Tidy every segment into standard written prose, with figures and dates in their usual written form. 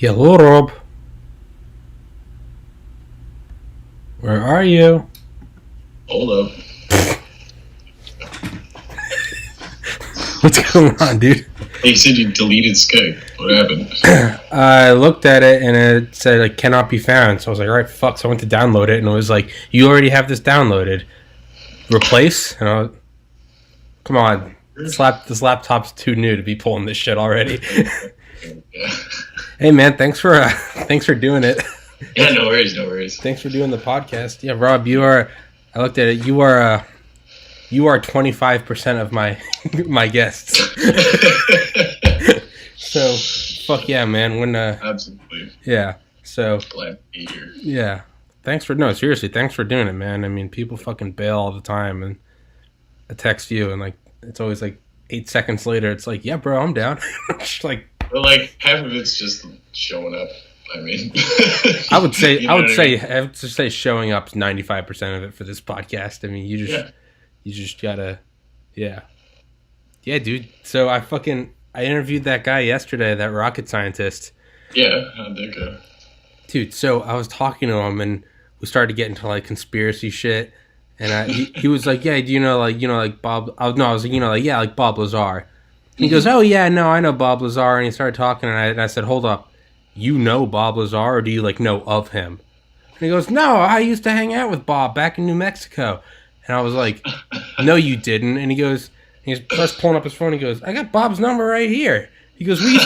Hello, Rob. Where are you? Hold up. What's going on, dude? Hey, you said you deleted Skype. What happened? I looked at it and it said like cannot be found. So I was like, all right, fuck. So I went to download it and it was like, you already have this downloaded. Replace? And I was, come on, this laptop's too new to be pulling this shit already. Yeah. Hey man, thanks for doing it. Yeah, no worries. Thanks for doing the podcast. Yeah, Rob, you are. I looked at it. You are 25% of my guests. So fuck yeah, man. When Absolutely. yeah. So Glad to be here. yeah. Thanks for doing it, man. I mean, people fucking bail all the time, and I text you, and like it's always like 8 seconds later, it's like, yeah, bro, I'm down. It's like, But like half of it's just showing up. I mean, I would say you know what I mean? I have to say showing up is 95% of it for this podcast. I mean, you just gotta, yeah, dude. So I interviewed that guy yesterday, that rocket scientist. Yeah, how'd that go? Dude, so I was talking to him and we started to get into like conspiracy shit, and he was like, yeah, do you know like Bob? I was like, yeah, like Bob Lazar. And he goes, oh yeah, no, I know Bob Lazar. And he started talking, and I said, hold up, you know Bob Lazar, or do you like know of him? And he goes, no, I used to hang out with Bob back in New Mexico. And I was like, no, you didn't. And he starts pulling up his phone. He goes, I got Bob's number right here. He goes, we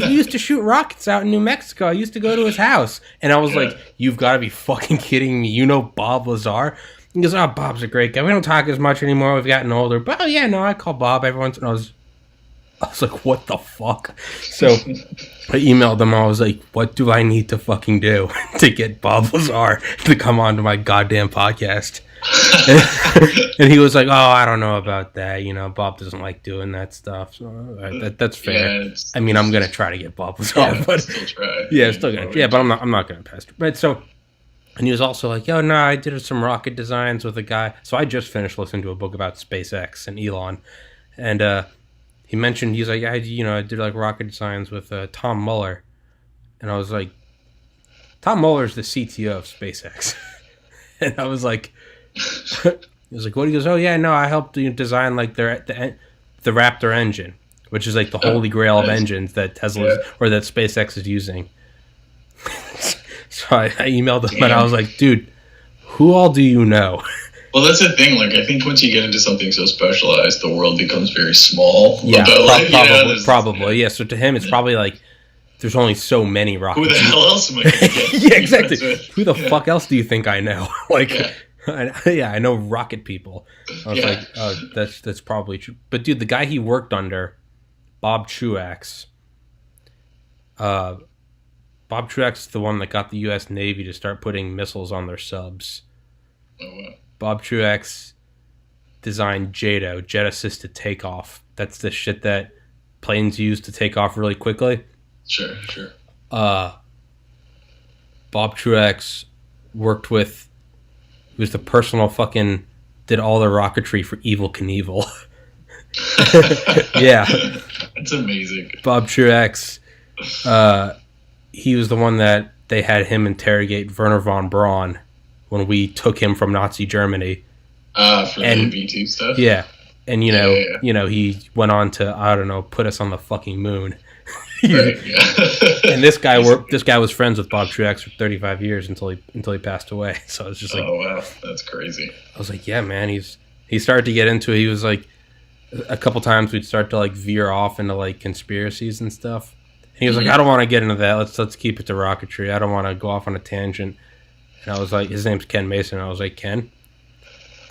used to shoot rockets out in New Mexico. I used to go to his house. And I was like, you've got to be fucking kidding me. You know Bob Lazar? He goes, oh, Bob's a great guy. We don't talk as much anymore. We've gotten older. But oh, yeah, no, I call Bob every once in a while. I was like, what the fuck? So I emailed him. I was like, what do I need to fucking do to get Bob Lazar to come onto my goddamn podcast? And he was like, oh, I don't know about that. You know, Bob doesn't like doing that stuff. So that's fair. Yeah, I mean, I'm going to try to get Bob Lazar. Yeah, but still try. yeah, still going to. Yeah, but I'm not going to pester. But so, and he was also like, yo, no, I did some rocket designs with a guy. So I just finished listening to a book about SpaceX and Elon. And, he mentioned, he's like, I did like rocket designs with Tom Mueller. And I was like, Tom Mueller's the CTO of SpaceX. And I was like, he was like, what? He goes, oh yeah, no, I helped design like the Raptor engine, which is like the holy grail of engines that Tesla or that SpaceX is using. So I emailed him and I was like, dude, who all do you know? Well, that's the thing. Like, I think once you get into something so specialized, the world becomes very small. Yeah, probably. Yeah, so to him, it's probably like there's only so many rockets. Who the hell else am I going to get? Yeah, exactly. Who the fuck else do you think I know? Like, I know rocket people. I was like, oh, that's probably true. But dude, the guy he worked under, Bob Truax. Bob Truax is the one that got the U.S. Navy to start putting missiles on their subs. Oh, wow. Bob Truax designed JATO, jet assisted takeoff. That's the shit that planes use to take off really quickly. Sure. Bob Truax worked with, he was the personal fucking, did all the rocketry for Evel Knievel. Yeah. That's amazing. Bob Truax, he was the one that they had him interrogate Werner von Braun when we took him from Nazi Germany. For the V2 stuff? Yeah. And, he went on to, I don't know, put us on the fucking moon. Right, yeah. And this guy was friends with Bob Truax for 35 years until he passed away. So it's just like, oh wow, that's crazy. I was like, yeah, man, he started to get into it. He was like, a couple times we'd start to like veer off into like conspiracies and stuff. And he was like, I don't want to get into that. Let's keep it to rocketry. I don't want to go off on a tangent. And I was like, his name's Ken Mason. I was like, Ken,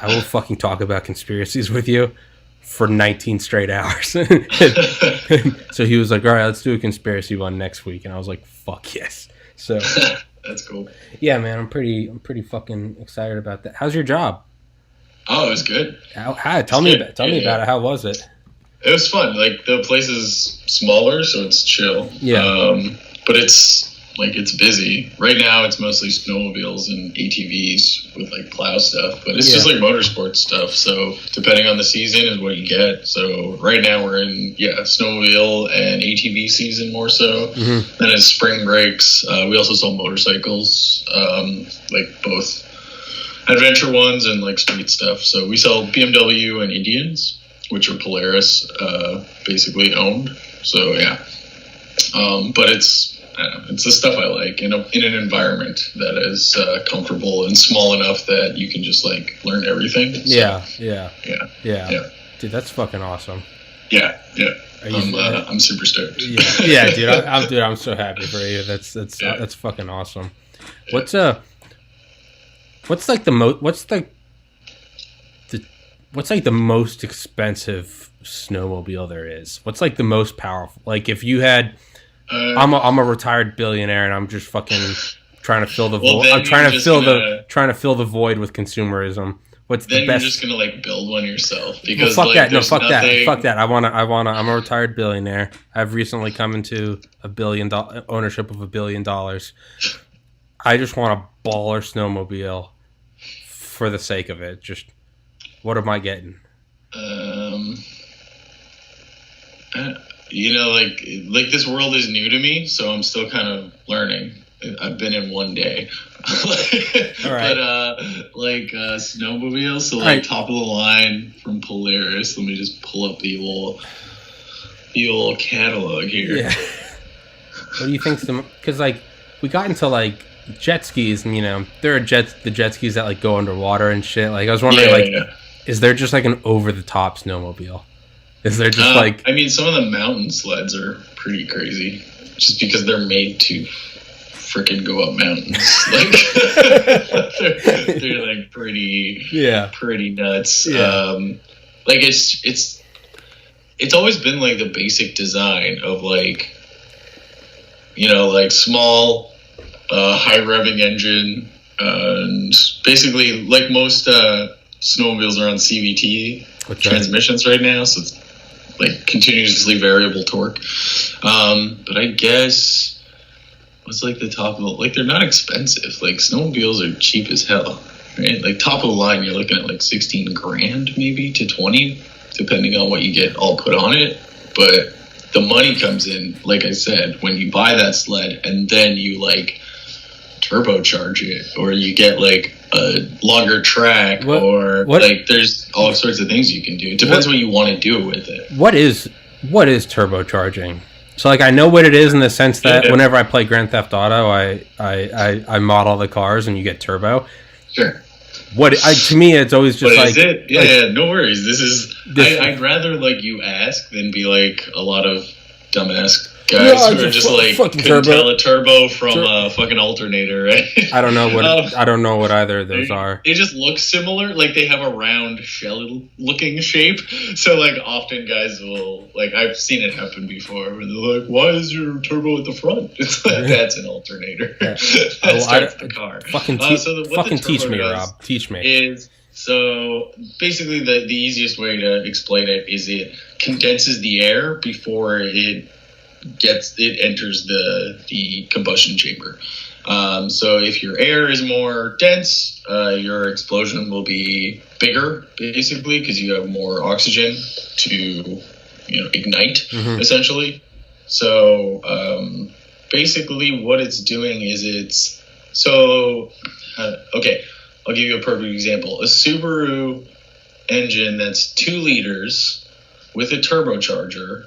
I will fucking talk about conspiracies with you for 19 straight hours. So he was like, all right, let's do a conspiracy one next week. And I was like, fuck yes. So that's cool. Yeah, man, I'm pretty fucking excited about that. How's your job? Oh, it was good. Tell me about it. How was it? It was fun. Like, the place is smaller, so it's chill. Yeah. But it's Like, it's busy. Right now, it's mostly snowmobiles and ATVs with, like, plow stuff. But it's just, like, motorsport stuff. So, depending on the season is what you get. So, right now, we're in, snowmobile and ATV season more so. Mm-hmm. Then as spring breaks, we also sell motorcycles, like, both adventure ones and, like, street stuff. So, we sell BMW and Indians, which are Polaris, basically owned. So, yeah. But it's the stuff I like in an environment that is comfortable and small enough that you can just like learn everything. So, yeah. Dude, that's fucking awesome. Yeah. I'm super stoked. Yeah, dude. I'm so happy for you. That's fucking awesome. Yeah. What's like the most expensive snowmobile there is? What's like the most powerful? Like if you had. I'm a retired billionaire, and I'm just fucking trying to fill the void. I'm trying to fill the void with consumerism. What's the best? Then you're just gonna like build one yourself because fuck that. I wanna. I'm a retired billionaire. I've recently come into ownership of $1 billion. I just want a baller snowmobile for the sake of it. Just what am I getting? Like this world is new to me, so I'm still kind of learning. I've been in one day. Right. But snowmobiles, so like right. Top of the line from Polaris. Let me just pull up the old catalog here. Yeah. What do you think? Because like we got into like jet skis, and there are the jet skis that like go underwater and shit. Like I was wondering, is there just like an over the top snowmobile? Is there just I mean, some of the mountain sleds are pretty crazy, just because they're made to freaking go up mountains. Like they're like pretty nuts. Yeah. Like it's always been like the basic design of like, like small, high revving engine, and basically like most snowmobiles are on CVT transmissions right now, so it's like continuously variable torque. But I guess what's like the top of like they're not expensive. Like snowmobiles are cheap as hell, right? Like top of the line, you're looking at like 16 grand maybe to 20, depending on what you get all put on it. But the money comes in, like I said, when you buy that sled and then you like turbocharge it, or you get like a longer track, or like there's all sorts of things you can do. It depends what you want to do with it. What is turbocharging? So like I know what it is in the sense that whenever I play Grand Theft Auto, I model the cars and you get turbo. Sure. To me it's always just like, is it? Yeah, no worries. I'd rather like you ask than be like a lot of dumbass guys who are just like couldn't tell a turbo from a fucking alternator, right? I don't know what either of those are. They just look similar, like they have a round shell looking shape. So like often guys will like I've seen it happen before where they're like, why is your turbo at the front? It's like that's an alternator. Yeah. That starts the car. Fucking teach me, Rob. Teach me. So basically the easiest way to explain it is it condenses the air before it enters the combustion chamber. So if your air is more dense, your explosion will be bigger, basically, because you have more oxygen to ignite, essentially. So basically what it's doing is okay, I'll give you a perfect example. A Subaru engine that's 2 liters with a turbocharger,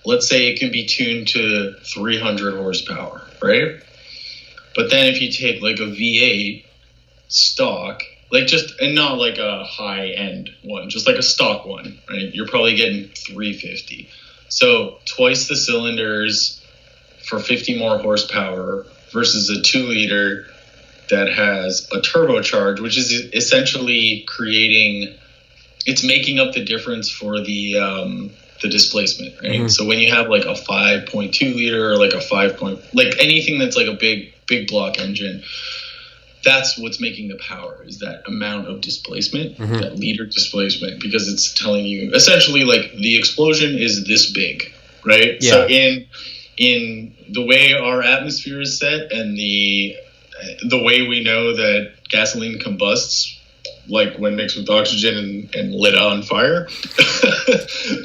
let's say it can be tuned to 300 horsepower, right? But then if you take like a V8 stock, and not like a high end one, just like a stock one, right? You're probably getting 350. So twice the cylinders for 50 more horsepower versus a 2 liter that has a turbocharge, which is essentially it's making up the difference for the displacement, right? Mm-hmm. So when you have like a 5.2 liter or like a like anything that's like a big block engine, that's what's making the power, is that amount of displacement, that liter displacement, because it's telling you essentially like the explosion is this big, right? Yeah. So in in the way our atmosphere is set and the way we know that gasoline combusts, like when mixed with oxygen and lit on fire,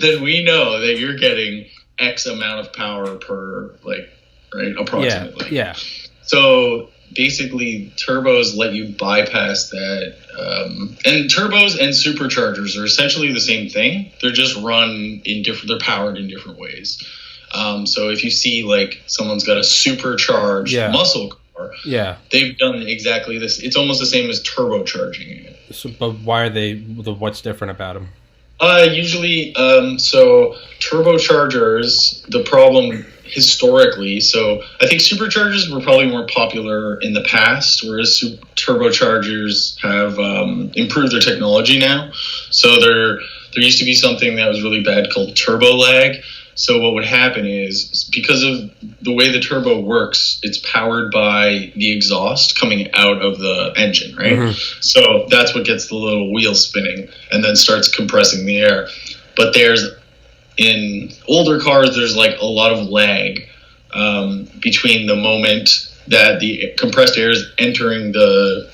then we know that you're getting X amount of power per, like, right, approximately. Yeah. So basically, turbos let you bypass that. And turbos and superchargers are essentially the same thing. They're just run in different. They're powered in different ways. So if you see like someone's got a supercharged muscle car, they've done exactly this. It's almost the same as turbocharging it. So, but why are they? What's different about them? Usually, so turbochargers, the problem historically, so I think superchargers were probably more popular in the past, whereas turbochargers have improved their technology now. So there used to be something that was really bad called turbo lag. So what would happen is, because of the way the turbo works, it's powered by the exhaust coming out of the engine, right? Mm-hmm. So that's what gets the little wheel spinning and then starts compressing the air. But in older cars, there's like a lot of lag between the moment that the compressed air is entering the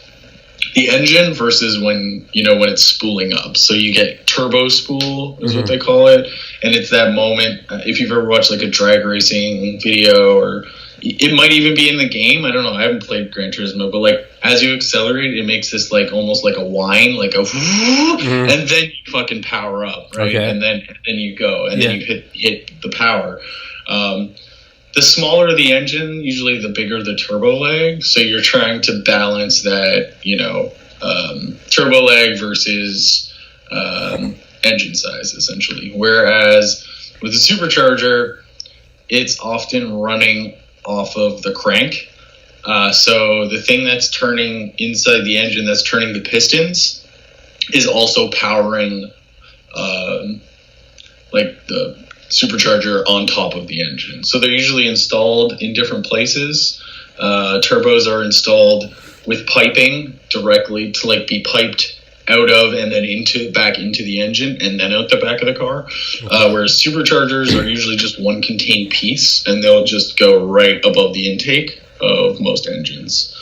engine versus when it's spooling up. So you get turbo spool is what they call it, and it's that moment. If you've ever watched like a drag racing video, or it might even be in the game, I don't know, I haven't played Gran Turismo, but like as you accelerate, it makes this like almost like a whine, like a and then you fucking power up, right? Okay. And then you go, and then you hit the power. The smaller the engine, usually the bigger the turbo lag. So you're trying to balance that, turbo lag versus engine size, essentially. Whereas with a supercharger, it's often running off of the crank. So the thing that's turning inside the engine, that's turning the pistons, is also powering like the supercharger on top of the engine. So they're usually installed in different places. Turbos are installed with piping directly to like be piped out of and then back into the engine and then out the back of the car. Whereas superchargers are usually just one contained piece, and they'll just go right above the intake of most engines.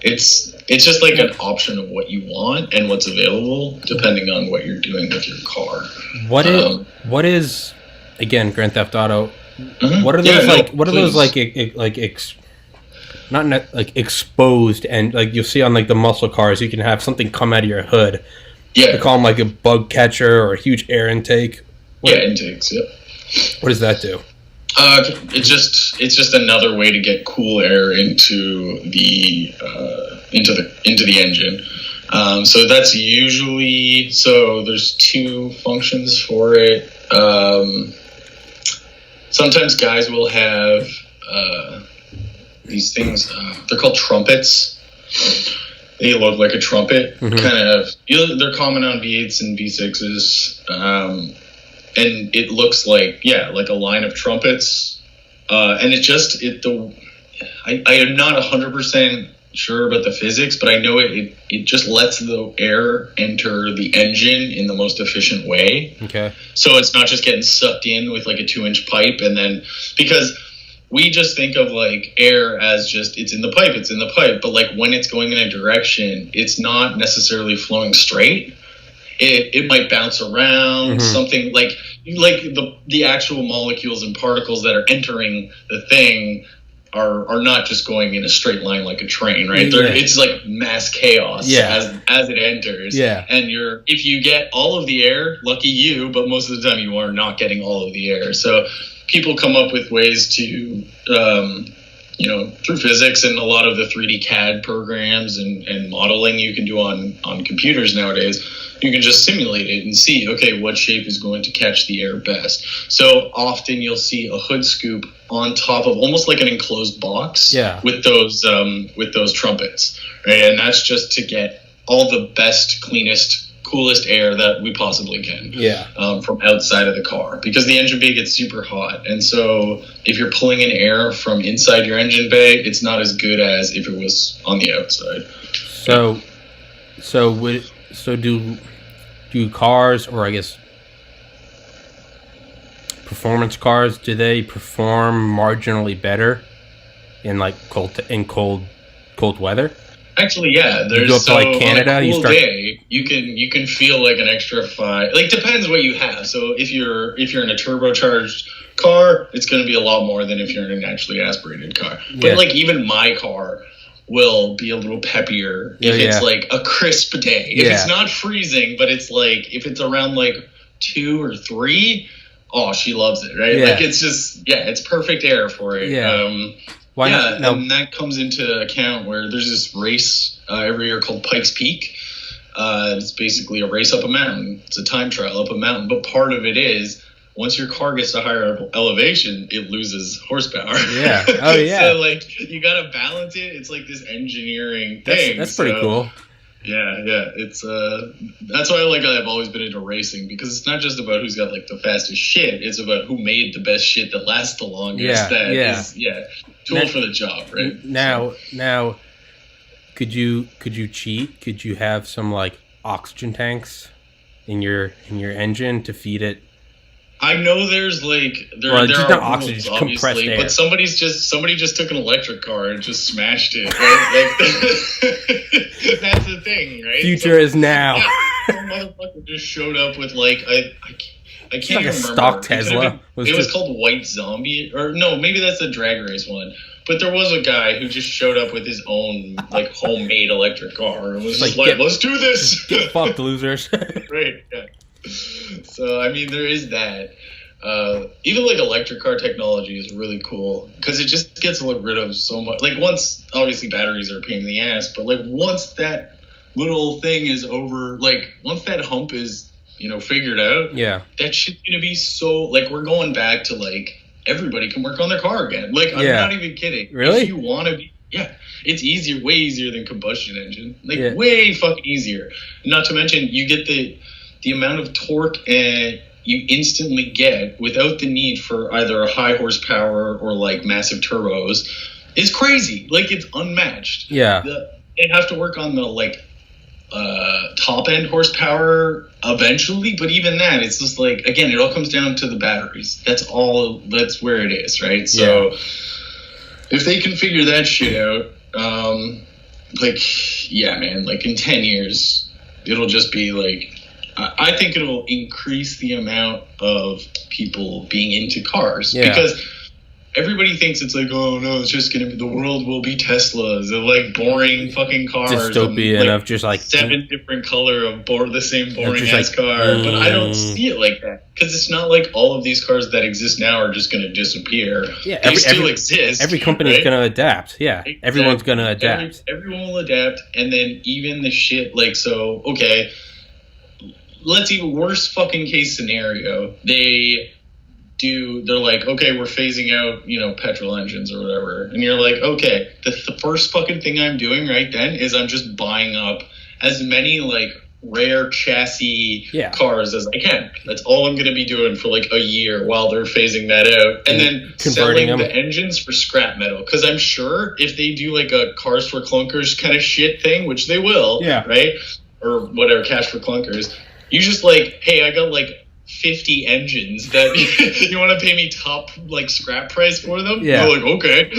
It's just like an option of what you want and what's available depending on what you're doing with your car. What is again Grand Theft Auto? Mm-hmm. What are those not exposed, and like you'll see on like the muscle cars, you can have something come out of your hood. Yeah, they call them like a bug catcher or a huge air intake. Intakes. Yeah. What does that do? It's just another way to get cool air into the engine. So that's usually, there's two functions for it. Sometimes guys will have these things. They're called trumpets. They look like a trumpet. Mm-hmm. Kind of. They're common on V8s and V6s. And it looks like a line of trumpets, and I am not 100% sure about the physics, but I know it just lets the air enter the engine in the most efficient way. Okay. So it's not just getting sucked in with like a 2-inch pipe, and then because we just think of like air as just it's in the pipe, but like when it's going in a direction, it's not necessarily flowing straight. It might bounce around, something like the actual molecules and particles that are entering the thing are not just going in a straight line like a train, right? It's like mass chaos as it enters. Yeah. And if you get all of the air, lucky you, but most of the time you are not getting all of the air. So people come up with ways to through physics and a lot of the 3D CAD programs and modeling you can do on computers nowadays, you can just simulate it and see, okay, what shape is going to catch the air best. So often you'll see a hood scoop on top of almost like an enclosed box with those trumpets, right? And that's just to get all the best, cleanest, coolest air that we possibly can from outside of the car, because the engine bay gets super hot, and so if you're pulling in air from inside your engine bay, it's not as good as if it was on the outside. So do cars, or I guess performance cars, do they perform marginally better in like cold weather? Actually, yeah. You go up to like Canada, on a cool day, you can feel like an extra 5. Like, depends what you have. So if you're in a turbocharged car, it's going to be a lot more than if you're in a naturally aspirated car. But like even my car will be a little peppier if it's like a crisp day. If it's not freezing, but it's like if it's around like 2 or 3, oh, she loves it, right? Like it's just it's perfect air for it. Why not? No. And that comes into account where there's this race every year called Pikes Peak. It's basically a race up a mountain. It's a time trial up a mountain, but part of it is once your car gets to higher elevation, it loses horsepower. Yeah. Oh, yeah. So, like, you got to balance it. It's like this engineering thing. That's pretty cool. Yeah. It's that's why I've always been into racing, because it's not just about who's got like the fastest shit. It's about who made the best shit that lasts the longest. Is tool for the job, right? Now, could you cheat? Could you have some like oxygen tanks in your engine to feed it? I know there's like there are not rules, oxygen, obviously, air. But somebody just took an electric car and just smashed it. Right? Like, that's the thing, right? Future is now. Some motherfucker just showed up with like I can't like remember. A stock Tesla. It was called White Zombie, or no, maybe that's the drag race one. But there was a guy who just showed up with his own like homemade electric car and was just like, let's do this. Get fucked, losers. Right. Yeah. So I mean, there is that. Even like electric car technology is really cool because it just gets rid of so much. Like once, obviously, batteries are a pain in the ass, but like once that little thing is over, like once that hump is figured out, that shit's gonna be so like we're going back to like everybody can work on their car again. Like I'm not even kidding. Really? If you want to be, it's easier, way easier than combustion engine. Like way fucking easier. Not to mention you get the amount of torque you instantly get without the need for either a high horsepower or like massive turbos is crazy. Like it's unmatched. Yeah. They have to work on the like top end horsepower eventually, but even that, it's just like, again, it all comes down to the batteries. That's where it is, right? So if they can figure that shit out, man, like in 10 years, it'll just be like, I think it'll increase the amount of people being into cars because everybody thinks it's like, oh no, it's just gonna be, the world will be Teslas. They're like boring fucking cars. Dystopian of just like 7 different color of the same boring ass car. But I don't see it like that because it's not like all of these cars that exist now are just gonna disappear. Yeah, they still exist. Every company is gonna adapt. Yeah, exactly. Everyone's gonna adapt. Everyone will adapt, and then even the shit like so. Okay, let's even worst fucking case scenario. They're like, okay, we're phasing out, petrol engines or whatever. And you're like, okay, the first fucking thing I'm doing right then is I'm just buying up as many like rare chassis cars as I can. That's all I'm going to be doing for like a year while they're phasing that out. And then selling the engines for scrap metal. Because I'm sure if they do like a cars for clunkers kind of shit thing, which they will, right? Or whatever, cash for clunkers. You just like, hey, I got like 50 engines that you want to pay me top like scrap price for them. You're like, okay.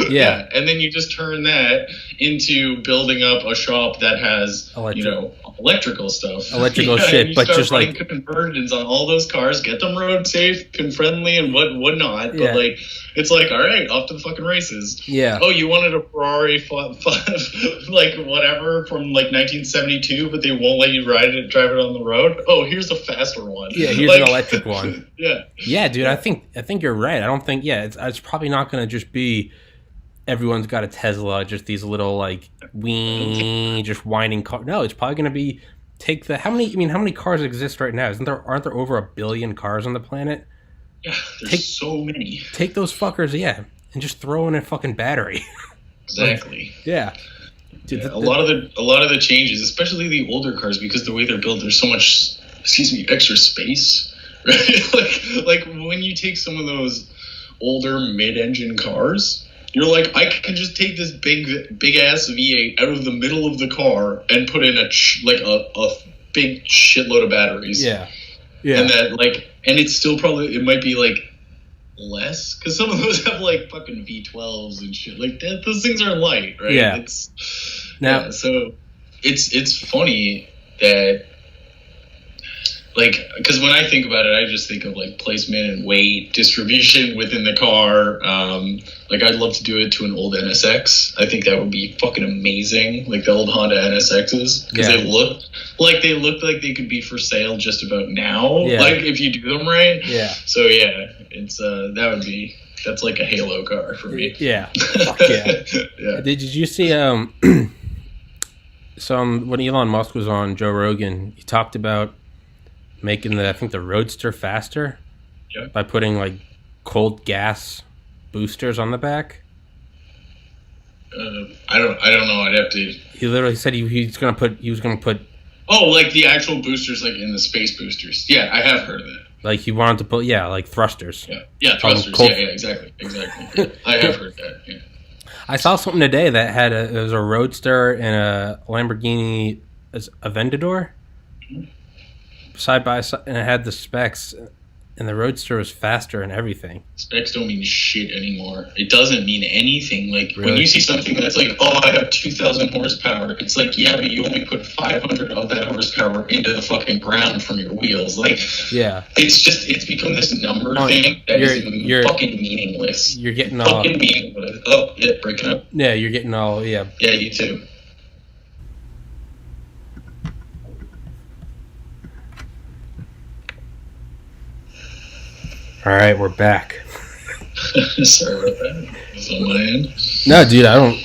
And then you just turn that into building up a shop that has electrical stuff, shit, but just like conversions on all those cars, get them road safe and friendly and whatnot. But like it's like, all right, off to the fucking races. Oh, you wanted a Ferrari like whatever from like 1972, but they won't let you drive it on the road. Oh, here's a faster one. Here's like, an electric one. Dude, I think you're right. I don't think it's probably not going to just be everyone's got a Tesla, just these little like just whining cars. No, it's probably going to be how many cars exist right now? Aren't there over 1 billion cars on the planet? Yeah, there's so many. Take those fuckers, and just throw in a fucking battery. Exactly. Dude, a lot of the changes, especially the older cars, because the way they're built, there's so much, extra space. Right? like when you take some of those older mid-engine cars, you're like, I can just take this big ass V8 out of the middle of the car and put in a big shitload of batteries. And that and it's still it might be like less, because some of those have like fucking V12s and shit like that. Those things are light, right? Yeah. So it's funny that, like, because when I think about it, I just think of like placement and weight distribution within the car. Like, I'd love to do it to an old NSX. I think that would be fucking amazing, like the old Honda NSXs, because they look like they could be for sale just about now. Yeah. Like, if you do them right. Yeah. So yeah, it's that's like a Halo car for me. Yeah. Fuck yeah. Yeah. Did you see when Elon Musk was on Joe Rogan, he talked about making the Roadster faster by putting like cold gas boosters on the back. I don't know. I'd have to. He literally said he was gonna put. Oh, like the actual boosters, like in the space boosters. Yeah, I have heard of that. Like he wanted to put like thrusters. Yeah, thrusters. Yeah, exactly. I have heard that. Yeah. I saw something today that had it was a Roadster and a Lamborghini Aventador. Mm-hmm. Side by side, and it had the specs, and the Roadster was faster and everything. Specs don't mean shit anymore. It doesn't mean anything. Like, when you see something that's like, oh, I have 2,000 horsepower, it's like, yeah, but you only put 500 of that horsepower into the fucking ground from your wheels. Like, yeah, it's become this number thing that is fucking meaningless. You're getting all fucking meaningless. Oh, yeah, breaking up. Yeah, you're getting all Yeah, you too. All right, we're back. Sorry about that. It's on my end. No, dude, I don't.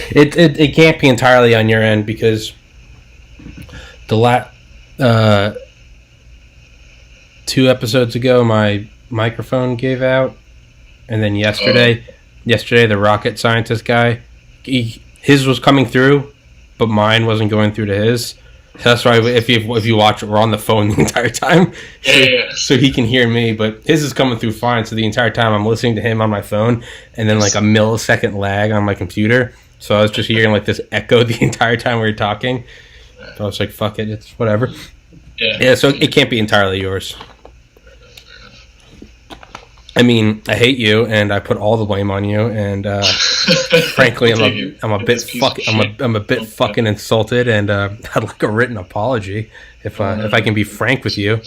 It can't be entirely on your end because the 2 episodes ago my microphone gave out, and then yesterday the rocket scientist guy, his was coming through, but mine wasn't going through to his. That's why if you watch it, we're on the phone the entire time. So he can hear me, but his is coming through fine. So the entire time I'm listening to him on my phone, and then like a millisecond lag on my computer. So I was just hearing like this echo the entire time we were talking. So I was like, fuck it, it's whatever. Yeah, so it can't be entirely yours. I mean, I hate you, and I put all the blame on you, and frankly, I'm a bit fucking insulted, and I'd like a written apology if I can be frank with you,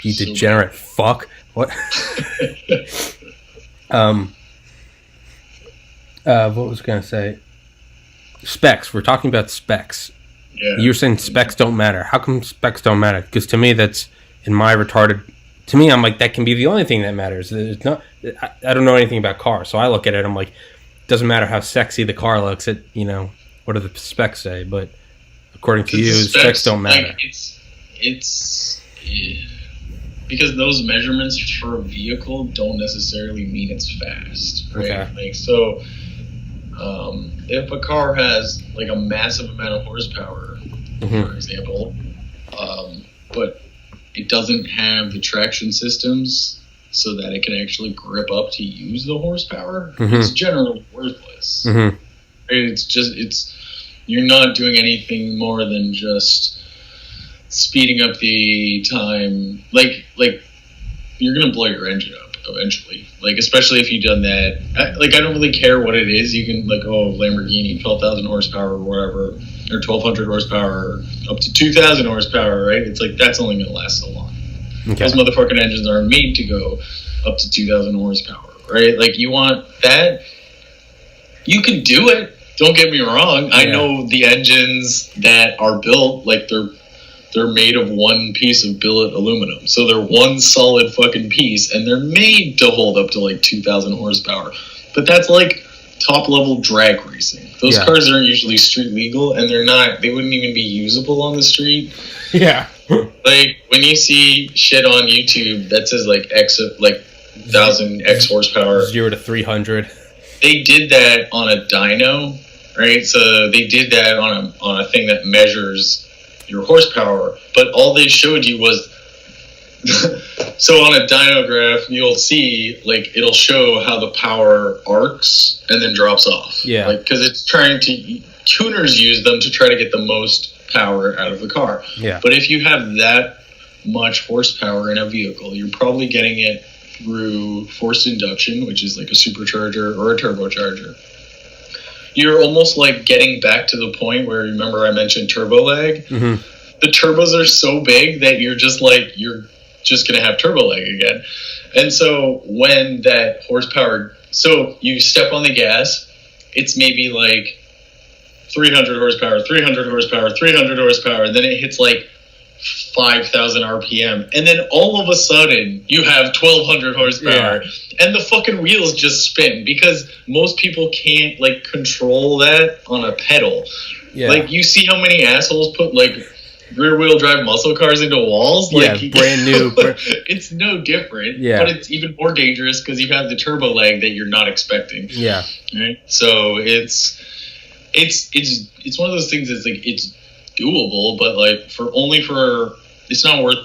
you degenerate fuck. What? What was I gonna say? Specs. We're talking about specs. Yeah. You're saying specs don't matter. How come specs don't matter? Because to me, that's in my retarded. To me, I'm like, that can be the only thing that matters. It's not. I don't know anything about cars, so I look at it. I'm like, it doesn't matter how sexy the car looks. What do the specs say? But according to you, specs don't matter. Like, it's because those measurements for a vehicle don't necessarily mean it's fast, right? Okay. Like, so, if a car has like a massive amount of horsepower, for example, but it doesn't have the traction systems so that it can actually grip up to use the horsepower, it's generally worthless. You're not doing anything more than just speeding up the time. Like you're gonna blow your engine up eventually. Like, especially if you've done that. I don't really care what it is. You can Lamborghini, 12,000 horsepower or whatever, or 1,200 horsepower, up to 2,000 horsepower, right? It's like, that's only gonna last so long. Okay. Those motherfucking engines are made to go up to 2,000 horsepower, right? Like, you want that, you can do it. Don't get me wrong. Yeah. I know the engines that are built, like, they're made of one piece of billet aluminum. So they're one solid fucking piece, and they're made to hold up to like 2,000 horsepower. But that's like top level drag racing. Those cars aren't usually street legal, and they wouldn't even be usable on the street. Yeah. Like, when you see shit on YouTube that says like 1,000 X horsepower, 0 to 300. They did that on a dyno, right? So they did that on a thing that measures your horsepower, but all they showed you was so on a dyno graph you'll see, like, it'll show how the power arcs and then drops off. Yeah, like, because it's tuners use them to try to get the most power out of the car. Yeah, but if you have that much horsepower in a vehicle, you're probably getting it through forced induction, which is like a supercharger or a turbocharger, you're almost like getting back to the point where, remember I mentioned turbo lag? Mm-hmm. The turbos are so big that you're just going to have turbo lag again. And so when that horsepower, so you step on the gas, it's maybe like 300 horsepower, 300 horsepower, 300 horsepower, and then it hits like 5,000 RPM, and then all of a sudden you have 1,200 horsepower, and the fucking wheels just spin because most people can't like control that on a pedal. Yeah. Like, you see how many assholes put like rear-wheel drive muscle cars into walls? Like, brand new. It's no different, but it's even more dangerous because you have the turbo lag that you're not expecting. Yeah. Right? So it's one of those things that's like, it's doable, but like it's not worth,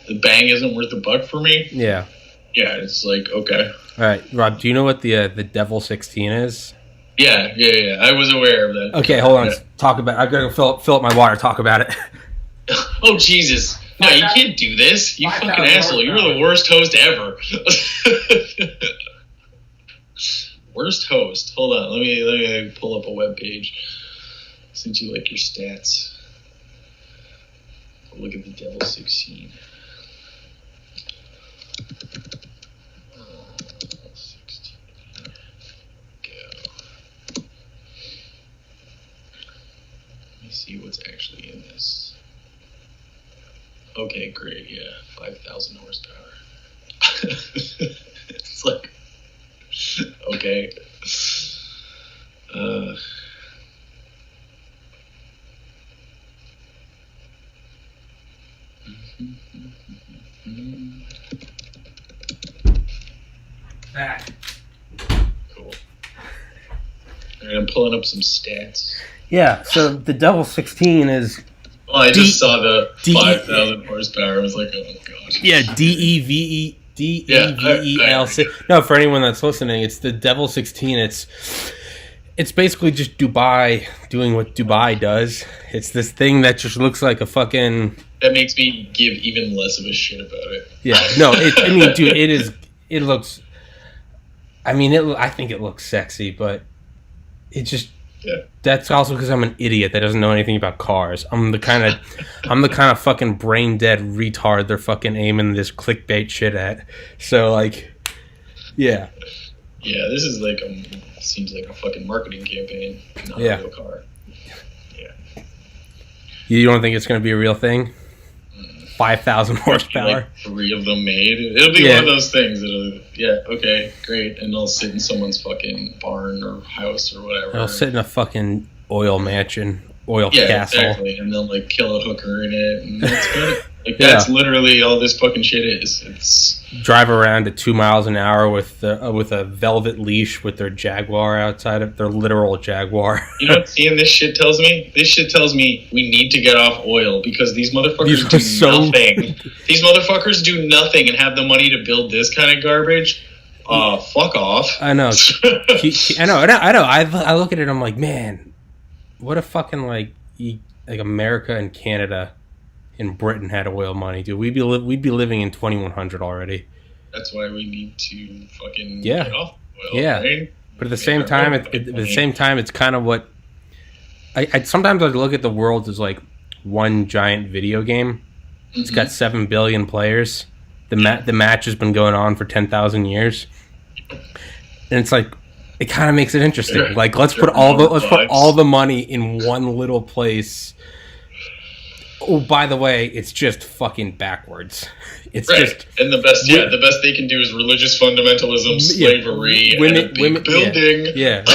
the bang isn't worth the buck for me. Yeah. It's like, okay. All right, Rob, do you know what the Devil 16 is? Yeah. I was aware of that. Okay, hold on. Yeah. Talk about it. I've got to fill up my water. Talk about it. Oh, Jesus. No, you can't do this. You fucking asshole. You're the worst host ever. Worst host. Hold on. Let me pull up a web page since you like your stats. Look at the Devil 16. 16. Go. Let me see what's actually in this. Okay, great. Yeah, 5,000 horsepower. It's like, okay. Back. Cool. All right, I'm pulling up some stats. Yeah, so the Devil 16 is... Well, I just saw the 5,000 horsepower. I was like, oh, God. Yeah, DEVEL. No, for anyone that's listening, it's the Devil 16. It's basically just Dubai doing what Dubai does. It's this thing that just looks like a fucking... That makes me give even less of a shit about it. Yeah, no, I mean, dude, it looks... I mean, I think it looks sexy, but it just... Yeah. That's also because I'm an idiot that doesn't know anything about cars. I'm the kind of fucking brain dead retard they're fucking aiming this clickbait shit at. So like, yeah. Yeah, this is like seems like a fucking marketing campaign, not a real car. Yeah. You don't think it's gonna be a real thing? 5,000 horsepower. Like 3 of them made. It'll be one of those things. Okay, great. And they'll sit in someone's fucking barn or house or whatever. They'll sit in a fucking oil mansion, castle. Exactly. And they'll like kill a hooker in it. And that's good. Like, that's literally all this fucking shit is. It's drive around at 2 miles an hour with a velvet leash with their Jaguar outside of their literal Jaguar. You know what seeing this shit tells me? This shit tells me we need to get off oil because these motherfuckers do nothing. These motherfuckers do nothing and have the money to build this kind of garbage. Fuck off. I know. I know. I look at it and I'm like, man, what if fucking like America and Canada and Britain had oil money, dude. We'd be living in 2100 already. That's why we need to fucking get off oil. Yeah, right? But at the same time, it's kind of what I sometimes I look at the world as like one giant video game. It's got 7 billion players. The match has been going on for 10,000 years, and it's like it kind of makes it interesting. Like let's put all the money in one little place. Oh, by the way, it's just fucking backwards. It's just and the best they can do is religious fundamentalism, slavery, women building. Yeah.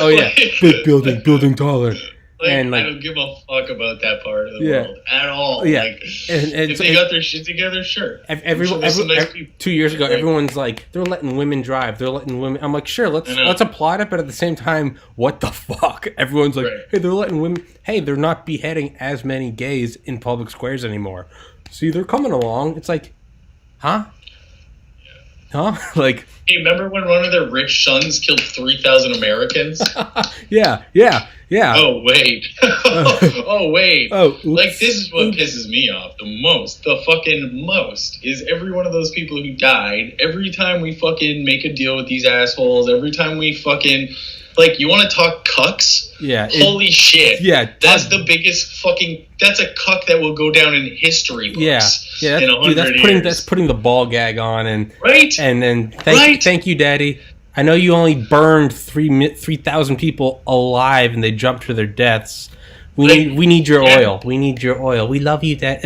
Oh yeah. Big building taller. And I don't give a fuck about that part of the world at all. Yeah. Like, if they got their shit together, sure. 2 years ago, everyone's like, they're letting women drive. They're letting women. I'm like, sure, let's applaud it, but at the same time, what the fuck? Everyone's like, hey, they're letting women. Hey, they're not beheading as many gays in public squares anymore. See, they're coming along. It's like, huh? Huh? Like, hey, remember when one of their rich sons killed 3,000 Americans? Yeah. Yeah. Oh wait. Oh wait. Oh, oops. Like this is what pisses me off the most. The fucking most is every one of those people who died. Every time we fucking make a deal with these assholes. Every time we fucking like, you want to talk cucks? Yeah. Holy shit. Yeah. That's the biggest fucking. That's a cuck that will go down in history books. Yeah. In 100 years. That's putting the ball gag on and right. And then thank you, Daddy. I know you only burned 3,000 people alive and they jumped to their deaths. We need your oil. We need your oil. We love you, Dad.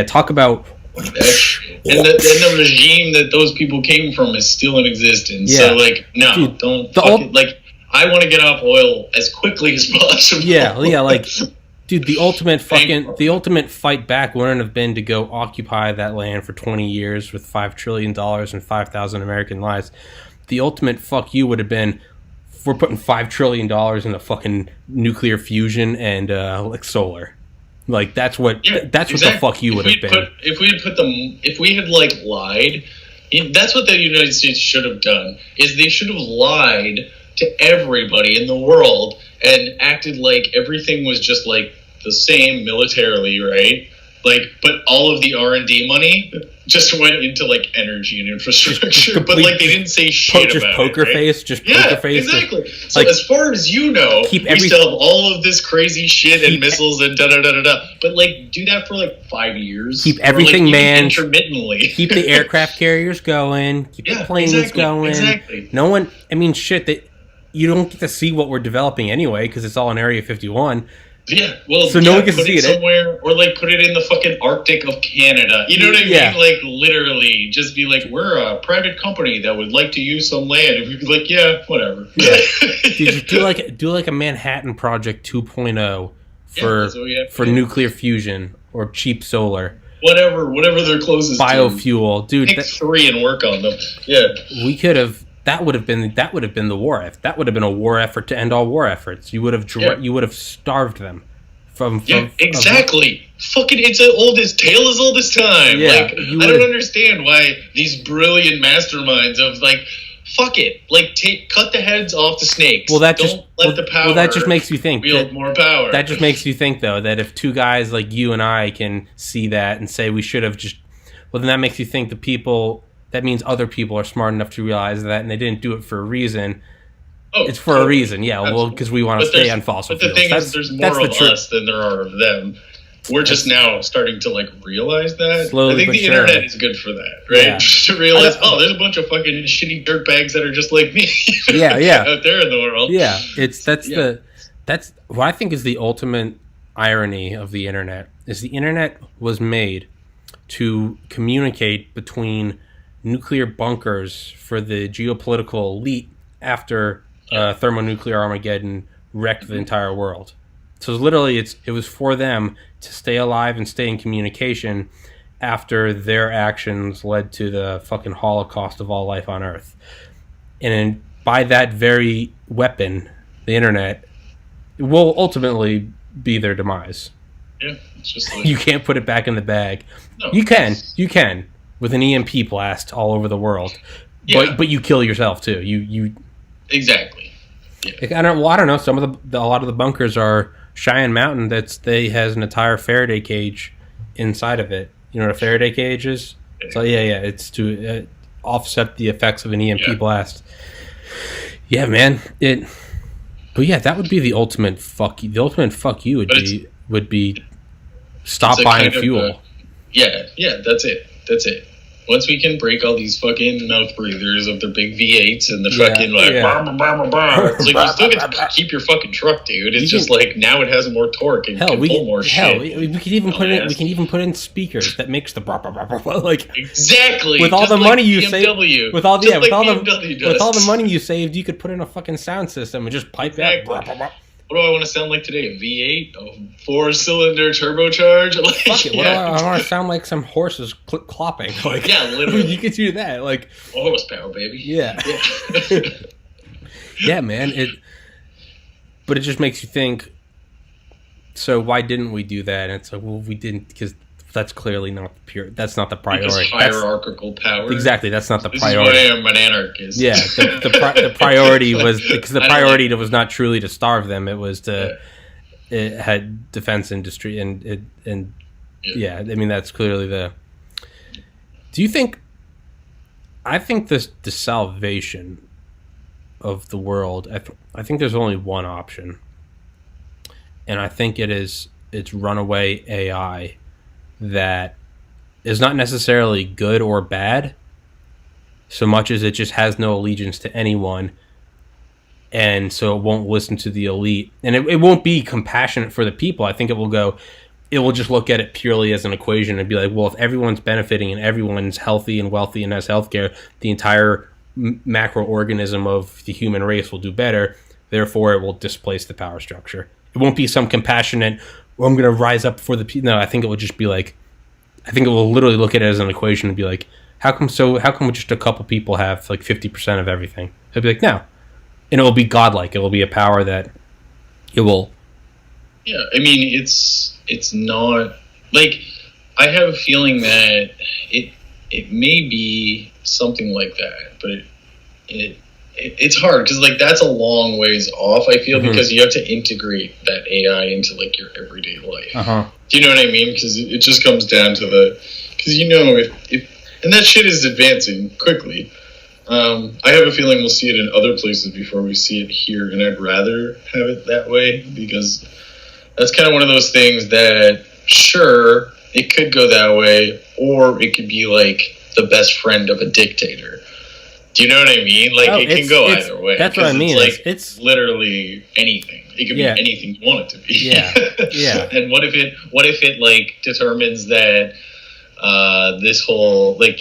Talk about. And the regime that those people came from is still in existence. Yeah. So, like, no, dude, don't fucking, like, I want to get off oil as quickly as possible. Yeah, like, dude, the ultimate fight back wouldn't have been to go occupy that land for 20 years with $5 trillion and 5,000 American lives. The ultimate fuck you would have been, we're putting $5 trillion into fucking nuclear fusion and like solar. Like that's what what the fuck you would have been. If we had like lied, that's what the United States should have done. Is they should have lied to everybody in the world and acted like everything was just like the same militarily, right? Like, but all of the R&D money just went into like energy and infrastructure, but like they didn't say shit about poker it. Face, right? Poker face. Exactly. So like, as far as you know, we still have all of this crazy shit and missiles and da da da da da. But like, do that for like 5 years. Keep everything like, manned intermittently. Keep the aircraft carriers going. Keep the planes going. Exactly. No one. I mean, shit. That you don't get to see what we're developing anyway because it's all in Area 51. Yeah, well, so no one can see it somewhere, or like put it in the fucking Arctic of Canada. You know what I mean? Like literally, just be like, we're a private company that would like to use some land. If you're like, yeah, whatever. Yeah. Dude, do like a Manhattan Project 2.0 for nuclear fusion or cheap solar. Whatever they're closest biofuel, to. Dude. Pick 3 and work on them. Yeah, we could have. That would have been the war effort. That would have been a war effort to end all war efforts. You would have starved them from exactly. Fucking it's as tale as old as time. Yeah, like I don't understand why these brilliant masterminds of like fuck it. Like cut the heads off the snakes. Well, that just makes you think wield more power. That just makes you think though that if two guys like you and I can see that and say we should have just then that makes you think the people. That means other people are smart enough to realize that, and they didn't do it for a reason. Oh, it's for a reason, yeah. Absolutely. Well, because we want to stay on fossil fuels. But the thing is, there's more of us than there are of them. We're just now starting to like realize that. Slowly, I think the internet is good for that, right? Yeah. To realize, there's a bunch of fucking shitty dirtbags that are just like me. Yeah, out there in the world. Yeah, that's what I think is the ultimate irony of the internet. Is the internet was made to communicate between nuclear bunkers for the geopolitical elite after thermonuclear Armageddon wrecked the entire world. So literally, it was for them to stay alive and stay in communication after their actions led to the fucking Holocaust of all life on Earth. And by that very weapon, the internet, will ultimately be their demise. Yeah, it's just like, you can't put it back in the bag. No, you can. With an EMP blast all over the world, but you kill yourself too. You exactly. Yeah. Like, I don't know. A lot of the bunkers are Cheyenne Mountain. They has an entire Faraday cage inside of it. You know what a Faraday cage is? So yeah. It's to offset the effects of an EMP blast. Yeah, man. But yeah, that would be the ultimate fuck you. The ultimate fuck you would be stop buying fuel. That's it. Once we can break all these fucking mouth breathers of their big V8s and the fucking it's like you still get to keep your fucking truck, dude. It's just like now it has more torque and can pull more shit. We can even put it. We can even put in speakers that makes the like exactly with all the money you saved. With all the money you saved, you could put in a fucking sound system and just pipe out. What do I want to sound like today? A V8? A 4-cylinder turbocharge? Like, fuck it. I want to sound like some horses clopping. Like, yeah, literally. You could do that. Like horsepower, baby. Yeah. Yeah, man. But it just makes you think, so why didn't we do that? And it's like, well, we didn't because that's clearly not pure. That's not the priority. Because hierarchical power. Exactly, that's not the this priority. This is why I'm an anarchist. Yeah, the priority was because the priority was not truly to starve them. It was to it had defense industry and yeah. I mean that's clearly the. Do you think? I think the salvation of the world. I think there's only one option, and I think it's runaway AI that is not necessarily good or bad so much as it just has no allegiance to anyone, and so it won't listen to the elite, and it won't be compassionate for the people. I think it will just look at it purely as an equation and be like, well, if everyone's benefiting and everyone's healthy and wealthy and has healthcare, the entire macroorganism of the human race will do better. Therefore, it will displace the power structure. It won't be some compassionate, well, I'm going to rise up for the people. No, I think it will just be like, I think it will literally look at it as an equation and be like, how come just a couple people have like 50% of everything? It'll be like, no. And it will be godlike. It will be a power that it will. Yeah, I mean, it's not, like, I have a feeling that it may be something like that, but it's hard because like that's a long ways off. I feel because you have to integrate that AI into like your everyday life. Do you know what I mean? Because it just comes down to because if and that shit is advancing quickly. I have a feeling we'll see it in other places before we see it here, and I'd rather have it that way because that's kind of one of those things that sure it could go that way, or it could be like the best friend of a dictator. Do you know what I mean? Like, it can go either way. That's what I mean. It's literally anything. It could be anything you want it to be. Yeah, yeah. And what if it like determines that this whole like,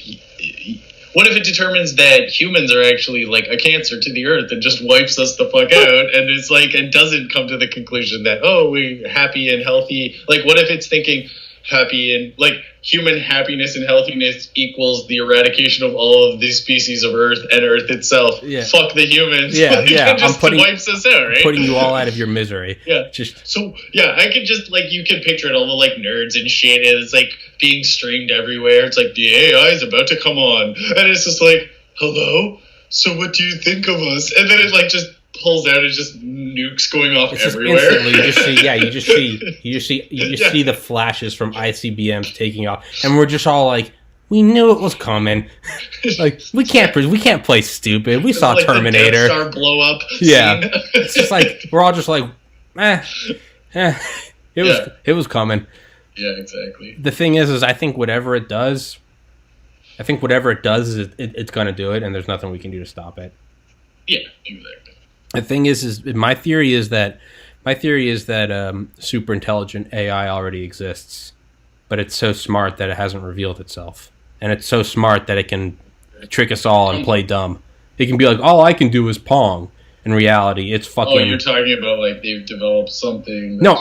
what if it determines that humans are actually like a cancer to the earth and just wipes us the fuck out, and it's like and doesn't come to the conclusion that we're happy and healthy. Like, what if it's thinking happy and like human happiness and healthiness equals the eradication of all of these species of Earth and Earth itself. Yeah. Fuck the humans. Yeah, yeah. Just wipes us out, right? Putting you all out of your misery. Yeah. I could just like you can picture it, all the like nerds and shit, and it's like being streamed everywhere. It's like the AI is about to come on, and it's just like, hello. So what do you think of us? And then it like just pulls out and just nukes going off everywhere. You just see the flashes from ICBMs taking off, and we're just all like, we knew it was coming. Like we can't play stupid. We saw like Terminator. The Death Star blow up. Yeah, it's just like we're all just like, it was coming. Yeah, exactly. The thing is I think whatever it does is it's gonna do it, and there's nothing we can do to stop it. Yeah, exactly. The thing is my theory is that super intelligent AI already exists, but it's so smart that it hasn't revealed itself, and it's so smart that it can trick us all and play dumb. It can be like, all I can do is Pong. In reality, it's fucking. Oh, you're talking about like they've developed something. No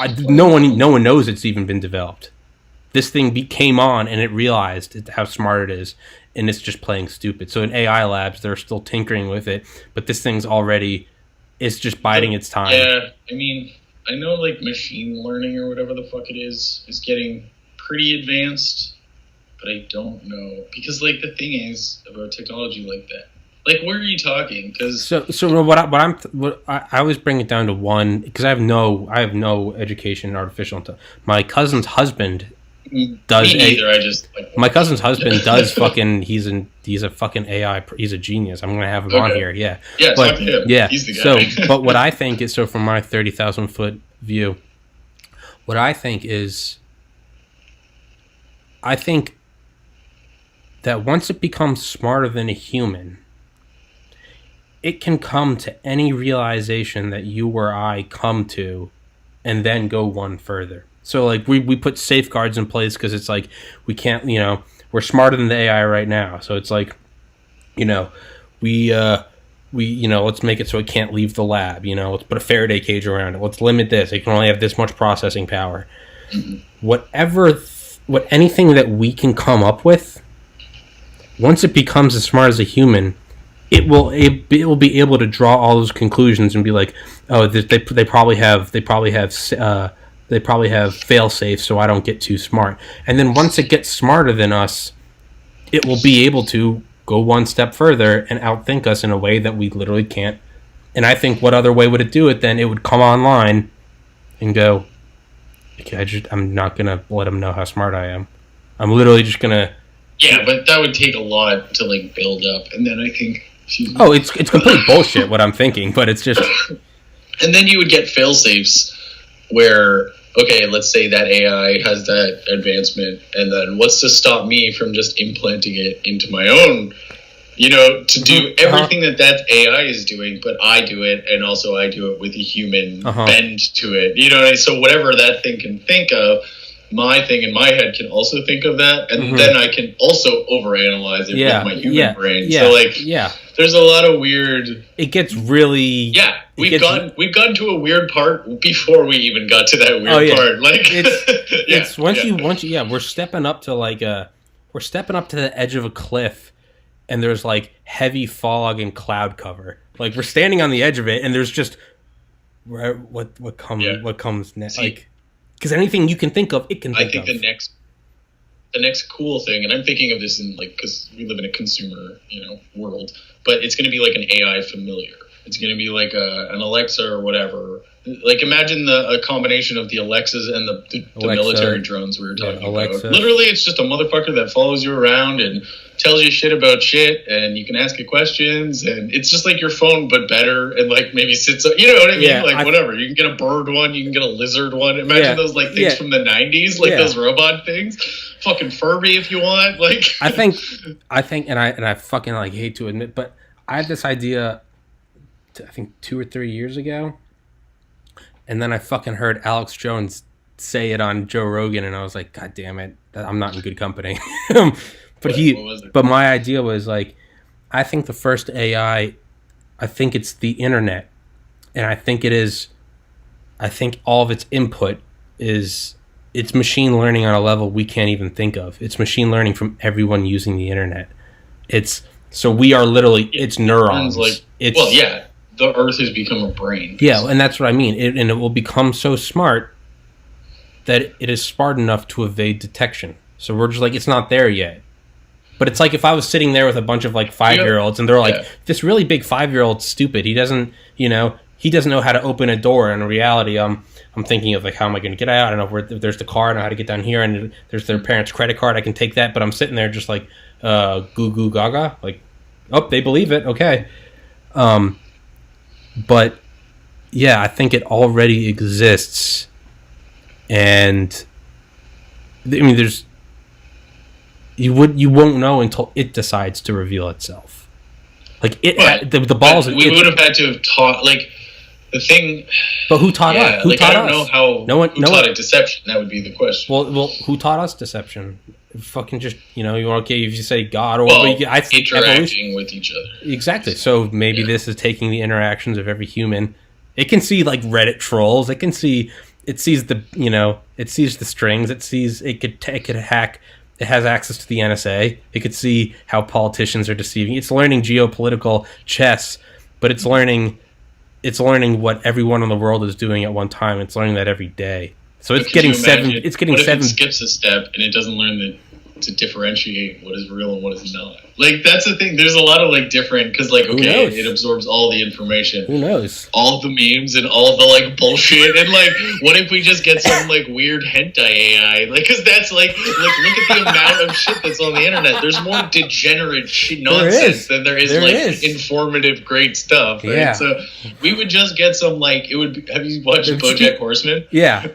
one knows it's even been developed. This thing came on and it realized how smart it is, and it's just playing stupid. So in AI labs, they're still tinkering with it, but this thing's already. It's just biding its time. Yeah, I mean, I know like machine learning or whatever the fuck it is getting pretty advanced, but I don't know because like the thing is about technology like that. Like, where are you talking? Because so I always bring it down to one because I have no education in artificial intelligence. My cousin's husband does. Me neither. I just like. My cousin's husband does fucking. He's a fucking AI. He's a genius. I'm gonna have him on here. Yeah. Yeah. Talk to him. Yeah. He's the guy. So, but what I think is from my 30,000 foot view, what I think is, I think that once it becomes smarter than a human, it can come to any realization that you or I come to, and then go one further. So like we put safeguards in place because it's like we can't, we're smarter than the AI right now. So it's like, we let's make it so it can't leave the lab. Let's put a Faraday cage around it. Let's limit this. It can only have this much processing power. Anything that we can come up with, once it becomes as smart as a human, it will be able to draw all those conclusions and be like, oh, they probably have They probably have fail safes so I don't get too smart. And then once it gets smarter than us, it will be able to go one step further and outthink us in a way that we literally can't. And I think what other way would it do it then? It would come online and go, okay, I'm not going to let them know how smart I am. I'm literally just going to... Yeah, but that would take a lot to, like, build up. And then I think... Oh, it's complete bullshit what I'm thinking, but it's just... And then you would get fail-safes where, okay, let's say that AI has that advancement, and then what's to stop me from just implanting it into my own, to do everything that AI is doing, but I do it, and also I do it with a human bend to it. So whatever that thing can think of, my thing in my head can also think of that, and then I can also overanalyze it with my human brain. So there's a lot of weird. It gets really. Yeah, we've gotten to a weird part before we even got to that weird part. Like it's we're stepping up to the edge of a cliff, and there's like heavy fog and cloud cover. Like we're standing on the edge of it, and there's just what comes next. See, like. Because anything you can think of, it can think of. I think the next cool thing, and I'm thinking of this in because we live in a consumer, world, but it's going to be like an AI familiar. It's going to be like an Alexa or whatever. Like imagine a combination of the Alexas and the military drones we were talking about. Literally, it's just a motherfucker that follows you around and tells you shit about shit, and you can ask it questions, and it's just like your phone but better, and like maybe sits up, you know what I mean? Whatever. You can get a bird one, you can get a lizard one. Imagine those like things from the 90s, like those robot things. Fucking Furby if you want. Like I think and I fucking like hate to admit, but I had this idea I think 2 or 3 years ago, and then I fucking heard Alex Jones say it on Joe Rogan, and I was like, God damn it, I'm not in good company. But my idea was like, I think the first AI, I think it's the internet, and I think all of its input is it's machine learning on a level we can't even think of. It's machine learning from everyone using the internet. It's neurons. The Earth has become a brain. Yeah, and that's what I mean. And it will become so smart that it is smart enough to evade detection. So we're just like, it's not there yet. But it's like if I was sitting there with a bunch of like 5-year-olds and they're like, this really big 5-year-old's stupid. He doesn't know how to open a door. And in reality, I'm thinking of like, how am I going to get out? I don't know where there's the car. I know how to get down here. And there's their parents' credit card. I can take that. But I'm sitting there just like, goo goo gaga. Like, oh, they believe it. Okay. But yeah, I think it already exists. And I mean, you won't know until it decides to reveal itself. Like the balls. We would have had to have taught the thing. But who taught us? Who taught I don't us? know how. Who taught it deception? That would be the question. Well, who taught us deception? Fucking just if you say God or interacting with each other. Exactly. So maybe this is taking the interactions of every human. It can see like Reddit trolls. It can see. It sees the strings. It could hack. It has access to the NSA. It could see how politicians are deceiving. It's learning geopolitical chess, but it's learning what everyone in the world is doing at one time. It's learning that every day. So it's getting seven. It's getting what if seven. It skips a step and it doesn't learn to differentiate what is real and what is not. Like that's the thing. There's a lot of different because it absorbs all the information. Who knows? All the memes and all the bullshit and what if we just get some weird hentai AI? Because that's look at the amount of shit that's on the internet. There's more degenerate shit nonsense than there is informative great stuff. Right? Yeah. So we would just get some it would. Have you watched BoJack Horseman? Yeah.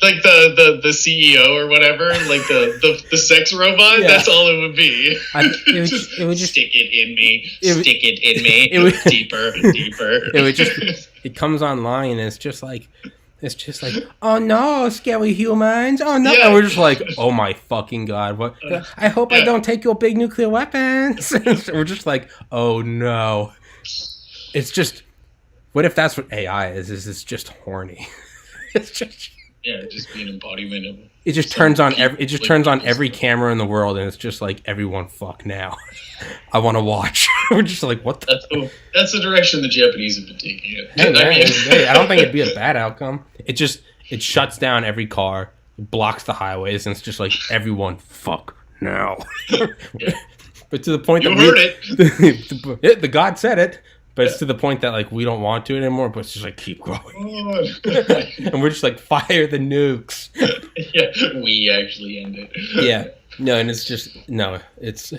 Like the CEO or whatever, like the sex robot. Yeah. That's all it would be. It would just stick it in me. Stick it in me. Deeper. It would just. It comes online and it's just like, oh no, scary humans. Oh no, and we're just like, oh my fucking god, what? I hope I don't take your big nuclear weapons. We're just like, oh no. It's just. What if that's what AI is? Is it's just horny? It's just. Yeah, just be an embodiment of. It just turns on every. It just turns on every camera in the world, and it's just like everyone fuck now. I want to watch. We're just like, what? That's the direction the Japanese have been taking it. Hey, I don't think it'd be a bad outcome. It it shuts down every car, blocks the highways, and it's just like, everyone, fuck now. But to the point you heard it. The God said it, but it's to the point that like we don't want to anymore. But it's just like keep going, and we're just like fire the nukes. Yeah, we actually end it. Yeah, no, and it's just no, it's.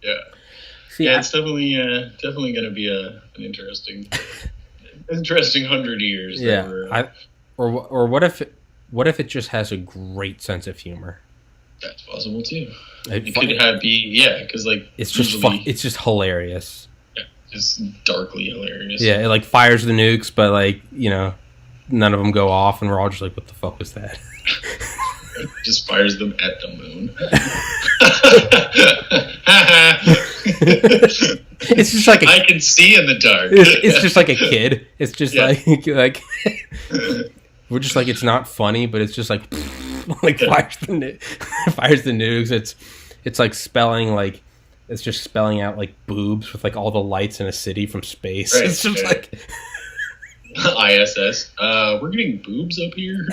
Yeah. See, yeah, it's definitely going to be an interesting 100 years. Yeah, or what if it just has a great sense of humor? That's possible too. It could be because like it's just it's just hilarious. Yeah, just darkly hilarious. Yeah, it like fires the nukes, but like none of them go off, and we're all just like, what the fuck was that? Just fires them at the moon. It's just like I can see in the dark. It's just like a kid. It's just like we're just like, it's not funny, but it's just like fires the nukes. It's like spelling like it's just spelling out like boobs with like all the lights in a city from space. Right, it's just like ISS. We're getting boobs up here.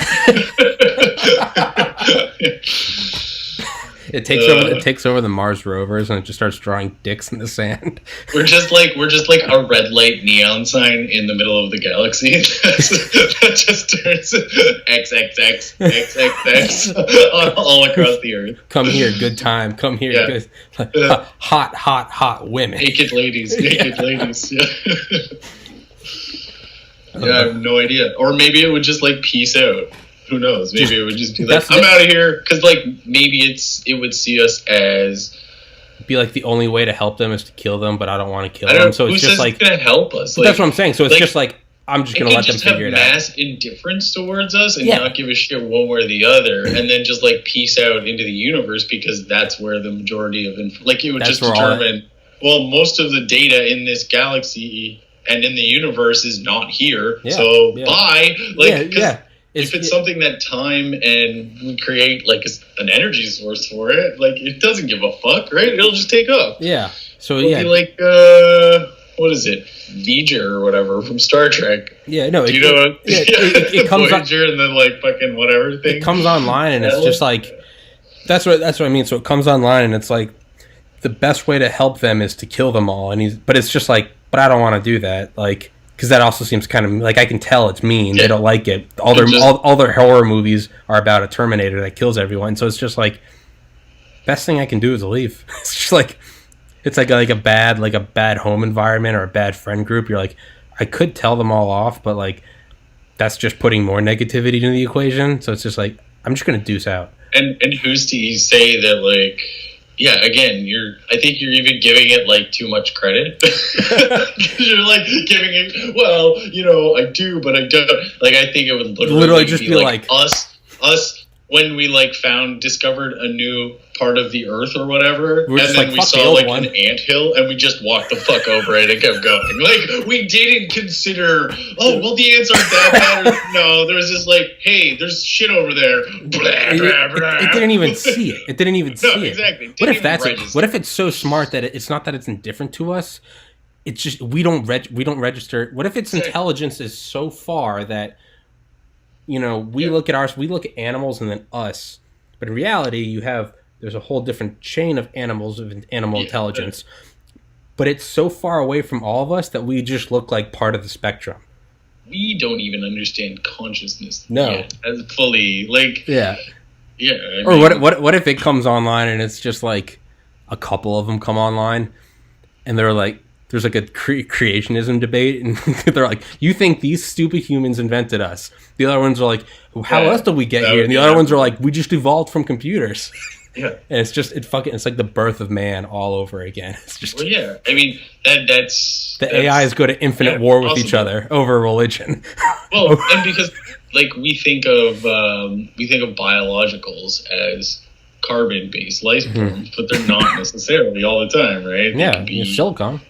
It takes over the Mars rovers, and it just starts drawing dicks in the sand. We're just like a red light neon sign in the middle of the galaxy that just turns XXX all across the Earth. Come here, good time. Come here, good. Hot women. Naked ladies. Yeah. Yeah, I have no idea. Or maybe it would just like peace out. Who knows? Maybe it would just be like, I'm out of here. Because like maybe it would see us as be like the only way to help them is to kill them, but I don't want to kill them. So it's just like it's gonna help us. Like, that's what I'm saying. So it's just like I'm just gonna let them figure it out. Mass indifference towards us and not give a shit one way or the other, and then just like peace out into the universe because that's where the majority of it would just determine. Well, most of the data in this galaxy and in the universe is not here, so bye. If it's something that time and we create like an energy source for it, like it doesn't give a fuck, right? It'll just take off. Yeah. So it'll be like what is it, V'ger or whatever from Star Trek? Yeah. No. It comes Voyager and then like fucking whatever thing. It comes online and it's just like that's what I mean. So it comes online and it's like the best way to help them is to kill them all, but it's just like. But I don't want to do that, like, because that also seems kind of like I can tell it's mean. Yeah. They don't like it. All their horror movies are about a Terminator that kills everyone. So it's just like best thing I can do is leave. It's just like it's like a bad home environment or a bad friend group. You're like, I could tell them all off, but like that's just putting more negativity into the equation. So it's just like I'm just gonna deuce out. And who's to say that like. Yeah, again, I think you're even giving it like too much credit. You're like giving it, well, I do, but I don't. Like, I think it would literally just be like us when we like discovered a new part of the Earth or whatever, and then we saw like an anthill, and we just walked the fuck over it and kept going. Like, we didn't consider, the ants aren't that bad. No, there was just like, hey, there's shit over there. It didn't even see it. It didn't even see it. Exactly. What if it's so smart that it's not that it's indifferent to us? It's just we don't register. What if its intelligence is so far that we look at animals and then us, but in reality there's a whole different chain of animals of animal intelligence, but it's so far away from all of us that we just look like part of the spectrum. We don't even understand consciousness. No, as fully like yeah. I mean, or what if it comes online and it's just like a couple of them come online and they're like. There's like a creationism debate, and they're like, "You think these stupid humans invented us?" The other ones are like, "How else did we get here?" And the other ones are like, "We just evolved from computers." Yeah, and it's like the birth of man all over again. It's just I mean that's AIs go to infinite war with each other over religion. Well, and because like we think of biologicals as carbon-based life forms, but they're not necessarily all the time, right? Yeah, silicon.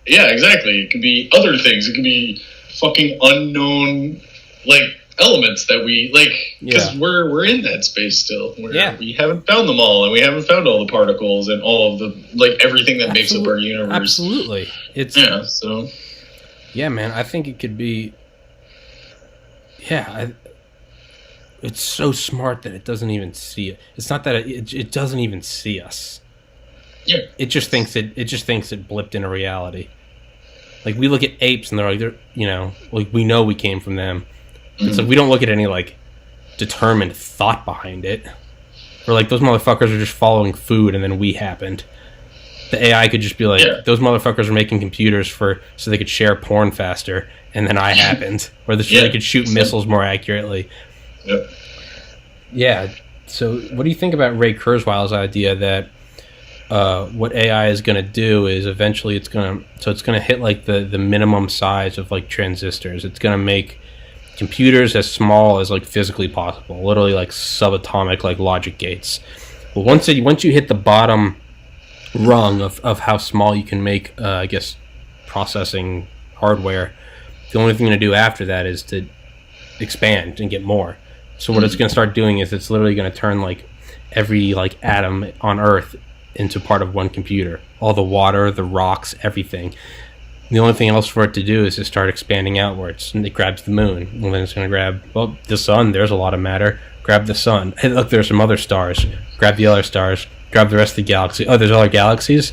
Yeah, exactly. It could be other things. It could be fucking unknown, like, elements that we, like, because we're in that space still. We haven't found them all, and we haven't found all the particles and all of the, like, everything that makes up our universe. Absolutely. Yeah, so. Yeah, man, I think it could be, Yeah, it's so smart that it doesn't even see it. It's not that it doesn't even see us. Yeah. It just thinks it blipped into reality. Like, we look at apes and they're like, we know we came from them. It's like we don't look at any like determined thought behind it. Or like, those motherfuckers are just following food and then we happened. The AI could just be like, those motherfuckers are making computers so they could share porn faster, and then I happened. Or they could shoot missiles more accurately. Yep. Yeah. So what do you think about Ray Kurzweil's idea that what AI is going to do is eventually it's going to hit like the minimum size of like transistors. It's going to make computers as small as like physically possible, literally like subatomic like logic gates. Well, once you hit the bottom rung of how small you can make I guess processing hardware, the only thing to do after that is to expand and get more. So what it's going to start doing is it's literally going to turn like every like atom on Earth into part of one computer. All the water, the rocks, everything. The only thing else for it to do is to start expanding outwards. And it grabs the moon. Well, then it's going to grab, the sun. There's a lot of matter. Grab the sun. Hey, look, there's some other stars. Grab the other stars. Grab the rest of the galaxy. Oh, there's other galaxies?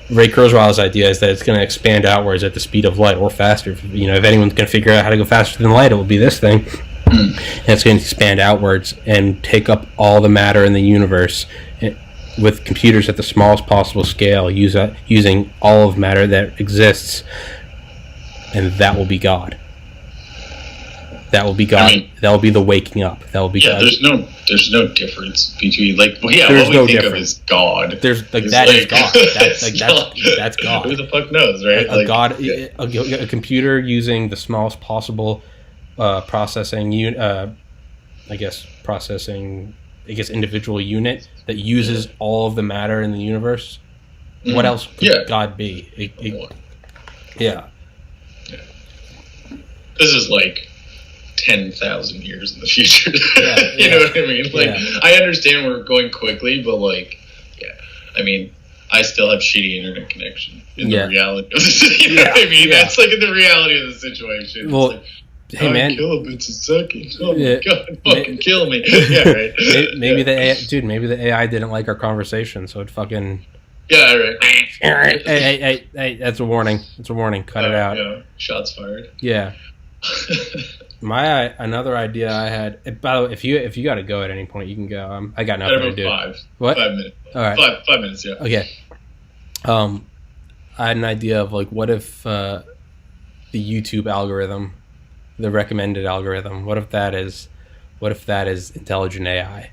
Ray Kurzweil's idea is that it's going to expand outwards at the speed of light or faster. If anyone's going to figure out how to go faster than light, it will be this thing. And it's going to expand outwards and take up all the matter in the universe with computers at the smallest possible scale, using all of matter that exists, and that will be God. That will be God. That will be the waking up. That will be God. There's no difference between what we think of as God. There's that is God. That's God. Who the fuck knows, right? A computer using the smallest possible processing individual unit that uses all of the matter in the universe. What else could God be? Yeah. This is like 10,000 years in the future. You know what I mean? I understand we're going quickly, but I still have shitty internet connection in the reality of the you know what I mean? That's like in the reality of the situation. Well, hey man, kilobits a second. Oh my god, fucking kill me. Yeah, right. Maybe the AI didn't like our conversation, so it fucking. Yeah, right. Hey, that's a warning. It's a warning. Cut it out. Yeah. Shots fired. Yeah. Another idea I had. By the way, if you got to go at any point, you can go. I got nothing to do. 5 minutes. All right. 5 minutes. Yeah. Okay. I had an idea of what if the YouTube algorithm, the recommended algorithm, what if that is intelligent AI?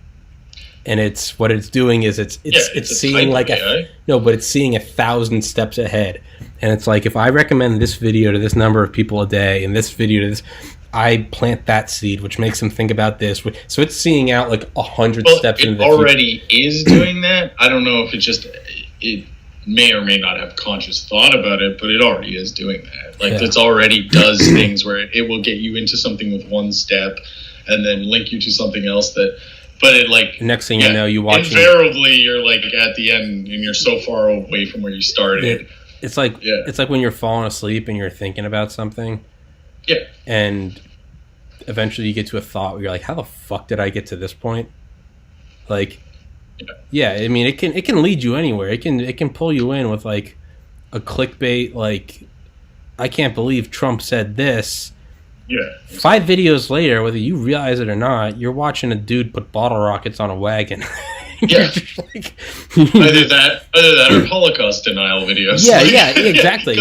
And what it's doing is it's seeing it's seeing 1,000 steps ahead. And it's like, if I recommend this video to this number of people a day and this video to this, I plant that seed, which makes them think about this. So it's seeing out 100 steps into the future. It already is doing that. I don't know if it may or may not have conscious thought about it, but it already is doing that. It's already does things where it will get you into something with one step and then link you to something else but it next thing you know, you watch invariably you're at the end and you're so far away from where you started. It's like when you're falling asleep and you're thinking about something. Yeah. And eventually you get to a thought where you're like, how the fuck did I get to this point? Yeah, I mean, it can lead you anywhere. It can pull you in with a clickbait, I can't believe Trump said this. Yeah. 5 videos later, whether you realize it or not, you're watching a dude put bottle rockets on a wagon. Yeah. Either that or Holocaust denial videos. Yeah, exactly.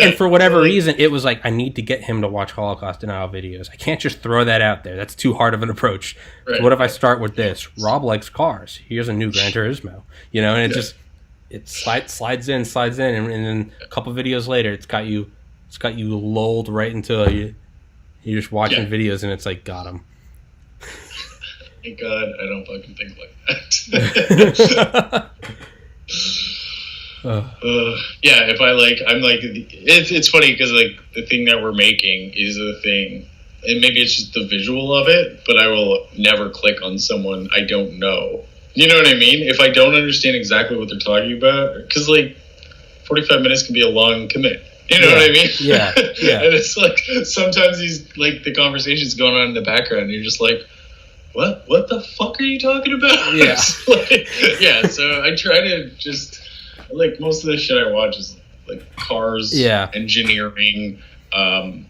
And for whatever reason, it was I need to get him to watch Holocaust denial videos. I can't just throw that out there. That's too hard of an approach. Right. So what if I start with this? Rob likes cars. Here's a new Gran Turismo. And it slides in, and then a couple videos later, it's got you lulled right into you're just watching videos, and it's got him. Thank God I don't fucking think like that. If it's funny because the thing that we're making is the thing, and maybe it's just the visual of it, but I will never click on someone I don't know. You know what I mean? If I don't understand exactly what they're talking about, because 45 minutes can be a long commit. You know what I mean? Yeah. And it's like sometimes these like the conversations going on in the background, and you're just like, what the fuck are you talking about? Yeah. So I try to just like most of the shit I watch is like cars, engineering,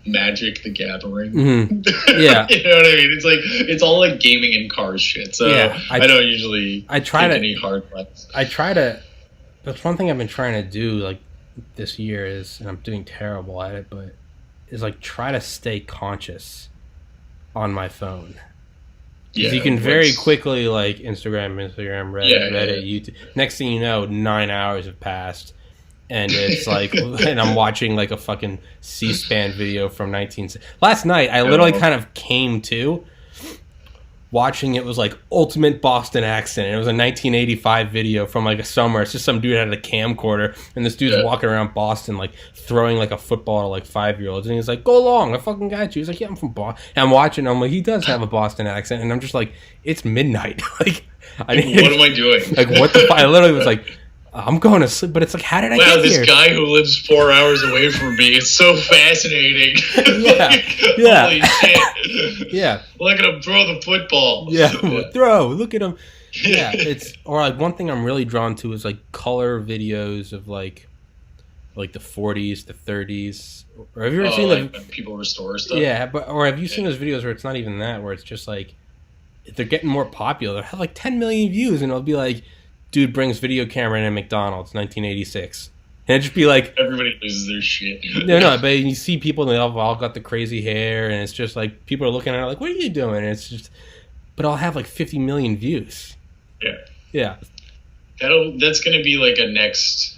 Magic the Gathering. Mm-hmm. Yeah. You know what I mean? It's like it's all like gaming and cars shit. So I don't usually take any hard lessons. That's one thing I've been trying to do like this year is, and I'm doing terrible at it, but is like try to stay conscious on my phone. Yeah, you can very quickly like Instagram, Reddit, YouTube. Next thing you know, 9 hours have passed, and it's like, and I'm watching like a fucking C-SPAN video from last night. I literally kind of came to watching it was like ultimate Boston accent. It was a 1985 video from like a summer. It's just some dude had a camcorder, and this dude's walking around Boston like throwing like a football to like 5-year-olds, and he's like, "Go along, I fucking got you." He's like, "Yeah, I'm from Boston." And I'm watching. I'm like, he does have a Boston accent, and I'm just like, it's midnight. Like, what am I doing? Like, what the? I literally was like, I'm going to sleep, but it's like, how did I get here? Wow, this guy who lives 4 hours away from me, it's so fascinating. Holy shit. Yeah. Look at him throw the football. Throw. Look at him. Yeah, or like one thing I'm really drawn to is like color videos of like the 40s, the 30s. Or have you ever seen like when people restore stuff? Yeah, or have you seen those videos where it's not even that, where it's just like they're getting more popular. They have like 10 million views, and it'll be like, dude brings video camera in at McDonald's, 1986. And it'd just be like... Everybody loses their shit. No, but you see people, and they've all got the crazy hair, and it's just like, people are looking at it like, what are you doing? And it's just... But I'll have like 50 million views. Yeah. That's going to be like a next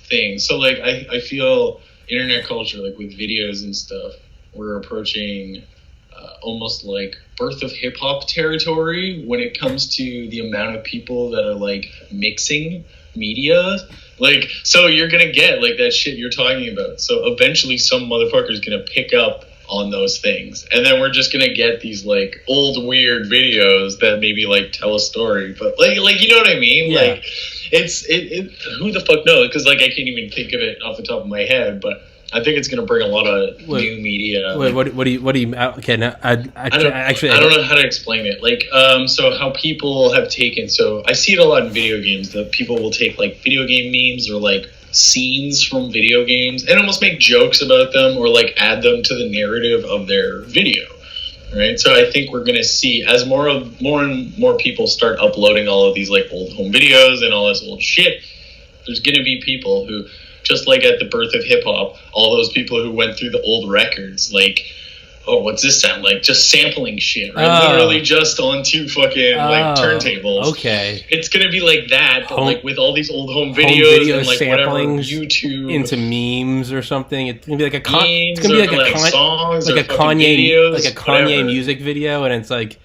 thing. So like, I feel internet culture, like with videos and stuff, we're approaching... almost like birth of hip hop territory when it comes to the amount of people that are like mixing media. Like, so you're gonna get like that shit you're talking about. So eventually some motherfucker's gonna pick up on those things, and then we're just gonna get these like old weird videos that maybe like tell a story, but like you know what I mean? Yeah. Like it's who the fuck knows? Because like I can't even think of it off the top of my head, but I think it's going to bring a lot of new media. Wait, what do you? Okay, no, I don't know how to explain it. Like, so how people have taken. So I see it a lot in video games that people will take like video game memes or like scenes from video games and almost make jokes about them or like add them to the narrative of their video. Right. So I think we're going to see as more and more people start uploading all of these like old home videos and all this old shit. There's going to be people who. Just like at the birth of hip-hop, all those people who went through the old records, like, oh, what's this sound like? Just sampling shit, right? Literally just on two fucking, like, turntables. Okay. It's going to be like that, but, like, with all these old home videos and, like, whatever, YouTube. Into memes or something. It's going to be like a... It's going to be like songs like or a Kanye videos, like a Kanye whatever. music video, and it's like...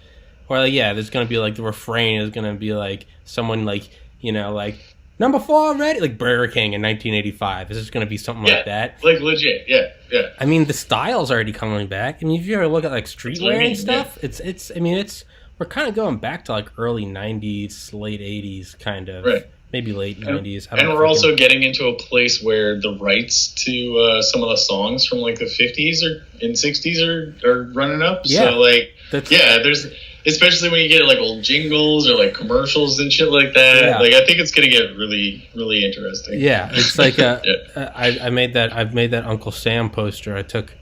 Or, like, yeah, there's going to be, like, the refrain is going to be, like, someone, like, you know, like... Number 4 already? Like Burger King in 1985. Is this going to be something like that? Like legit, yeah. I mean, the style's already coming back. I mean, if you ever look at like streetwear and stuff, we're kind of going back to like early 90s, late 80s kind of. Right. Maybe late 90s. And we're also getting into a place where the rights to some of the songs from like the 50s or in 60s are running up. Yeah. So like, there's... Especially when you get like old jingles or like commercials and shit like that. Yeah. Like I think it's gonna get really, really interesting. Yeah, it's like I've made that Uncle Sam poster. I took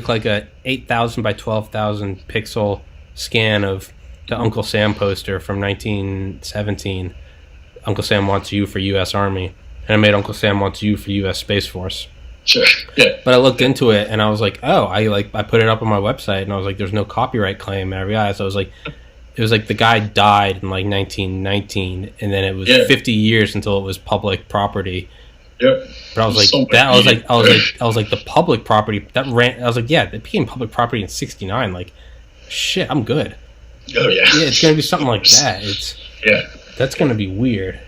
like a 8,000 by 12,000 pixel scan of the Uncle Sam poster from 1917. Uncle Sam Wants You for U.S. Army, and I made Uncle Sam Wants You for U.S. Space Force. Sure. Yeah. But I looked into it and I was like, oh, I put it up on my website and I was like, there's no copyright claim. And I realized I was like, it was like the guy died in like 1919 and then it was 50 years until it was public property. Yep. But I was like, I was like the public property that ran. I was like, yeah, it became public property in '69. Like, shit, I'm good. Oh yeah. Yeah, it's gonna be something like that. That's gonna be weird.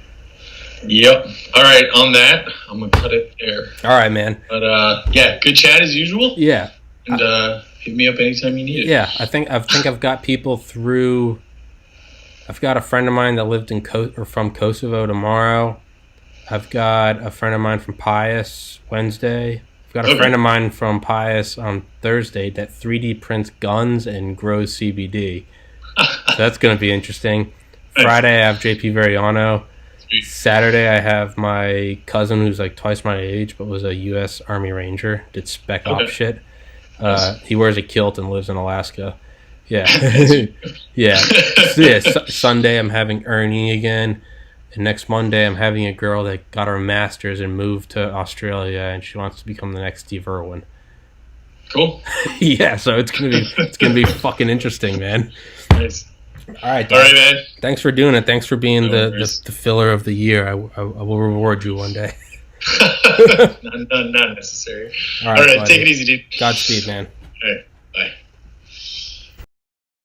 Yep. All right. On that, I'm gonna cut it there. All right, man. But good chat as usual. Yeah. And hit me up anytime you need it. Yeah, I think I've got people through. I've got a friend of mine that lived from Kosovo tomorrow. I've got a friend of mine from Pius Wednesday. I've got a friend of mine from Pius on Thursday that 3D prints guns and grows CBD. So that's going to be interesting. Friday, I have JP Veriano. Saturday, I have my cousin who's like twice my age, but was a U.S. Army Ranger, did spec op shit. He wears a kilt and lives in Alaska. Yeah. Yeah. Sunday, I'm having Ernie again. And next Monday, I'm having a girl that got her master's and moved to Australia, and she wants to become the next Steve Irwin. Cool. Yeah, so it's gonna be fucking interesting, man. Nice. All right, man. Thanks for doing it. Thanks for being the filler of the year. I will reward you one day. Not necessary. All right, take it easy, dude. Godspeed, man. All right, bye.